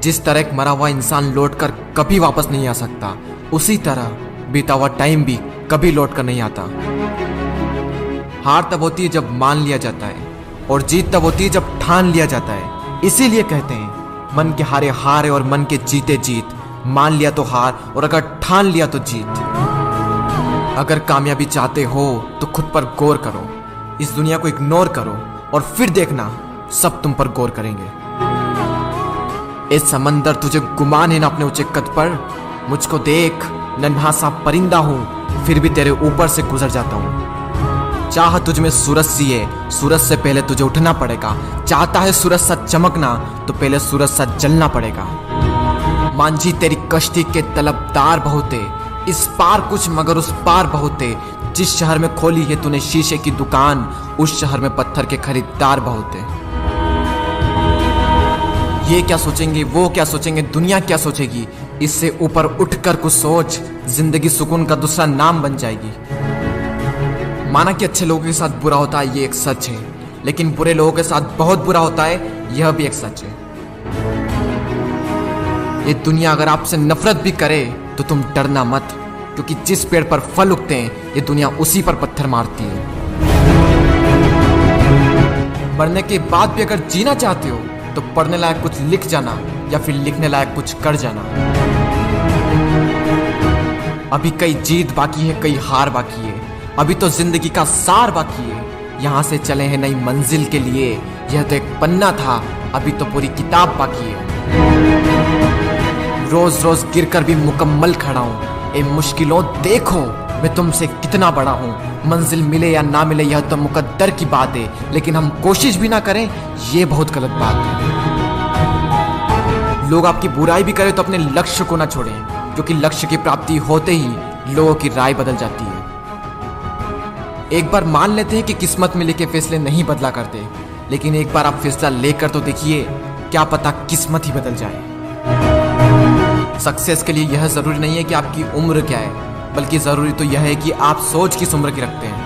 जिस तरह एक मरा हुआ इंसान लौट कर कभी वापस नहीं आ सकता, उसी तरह बीता हुआ टाइम भी कभी लौट कर नहीं आता। हार तब होती है जब मान लिया जाता है, और जीत तब होती है जब ठान लिया जाता है। इसीलिए कहते हैं मन के हारे हार है और मन के जीते जीत। मान लिया तो हार, और अगर ठान लिया तो जीत। अगर कामयाबी चाहते हो तो खुद पर गौर करो, इस दुनिया को इग्नोर करो, और फिर देखना सब तुम पर गौर करेंगे। इस समंदर तुझे गुमान है ना अपने ऊंचे कद पर। मुझको देख, नन्हा सा परिंदा हूं, फिर भी तेरे ऊपर से गुजर जाता हूं। चाह तुझ में सूरज सी है, सूरज से पहले तुझे उठना पड़ेगा। चाहता है सूरज सा चमकना, तो पहले सूरज सा जलना पड़ेगा। मांझी तेरी कश्ती के तलबदार बहुत है, इस पार कुछ मगर उस पार बहुत है। जिस शहर में खोली है तूने शीशे की दुकान, उस शहर में पत्थर के खरीदार बहुत है। ये क्या सोचेंगे, वो क्या सोचेंगे, दुनिया क्या सोचेगी, इससे ऊपर उठकर कुछ सोच। जिंदगी सुकून का दूसरा नाम बन जाएगी। माना कि अच्छे लोगों के साथ बुरा होता है, ये एक सच है, लेकिन बुरे लोगों के साथ बहुत बुरा होता है, यह भी एक सच है। ये दुनिया अगर आपसे नफरत भी करे तो तुम डरना मत, क्योंकि जिस पेड़ पर फल उगते हैं ये दुनिया उसी पर पत्थर मारती है। मरने के बाद भी अगर जीना चाहते हो तो पढ़ने लायक कुछ लिख जाना, या फिर लिखने लायक कुछ कर जाना। अभी कई जीत बाकी है, कई हार बाकी है, अभी तो जिंदगी का सार बाकी है। यहाँ से चले हैं नई मंजिल के लिए, यह तो एक पन्ना था, अभी तो पूरी किताब बाकी है। रोज रोज गिरकर भी मुकम्मल खड़ा हूँ। ए मुश्किलों देखो, मैं तुमसे कितना बड़ा हूँ। मंजिल मिले या ना मिले यह तो मुकद्दर की बात है, लेकिन हम कोशिश भी ना करें ये बहुत गलत बात है। लोग आपकी बुराई भी करें तो अपने लक्ष्य को ना छोड़ें, क्योंकि लक्ष्य की प्राप्ति होते ही लोगों की राय बदल जाती है। एक बार मान लेते हैं कि किस्मत में लिखे फैसले नहीं बदला करते, लेकिन एक बार आप फैसला लेकर तो देखिए, क्या पता किस्मत ही बदल जाए। सक्सेस के लिए यह जरूरी नहीं है कि आपकी उम्र क्या है, बल्कि जरूरी तो यह है कि आप सोच किस उम्र की रखते हैं।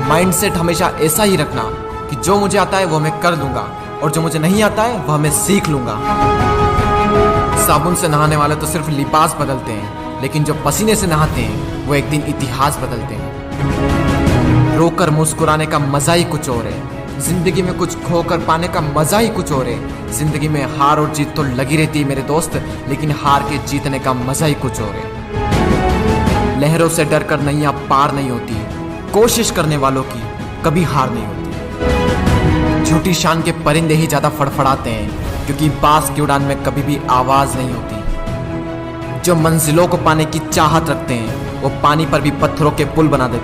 माइंडसेट हमेशा ऐसा ही रखना कि जो मुझे आता है वो मैं कर लूंगा, और जो मुझे नहीं आता है वह मैं सीख लूंगा। साबुन से नहाने वाले तो सिर्फ लिबास बदलते हैं, लेकिन जो पसीने से नहाते हैं वो एक दिन इतिहास बदलते हैं। रोकर मुस्कुराने का मजा ही कुछ और है, जिंदगी में कुछ खोकर पाने का मजा ही कुछ और है। जिंदगी में हार और जीत तो लगी रहती है मेरे दोस्त, लेकिन हार के जीतने का मजा ही कुछ और है। लहरों से डरकर नैया पार नहीं होती, कोशिश करने वालों की कभी हार नहीं होती। झूठी शान के परिंदे ही ज्यादा फड़फड़ाते हैं, क्योंकि बास की उड़ान में कभी भी आवाज नहीं होती। जो मंजिलों को पाने की चाहत रखते हैं वो पानी पर भी पत्थरों के पुल बना देते हैं।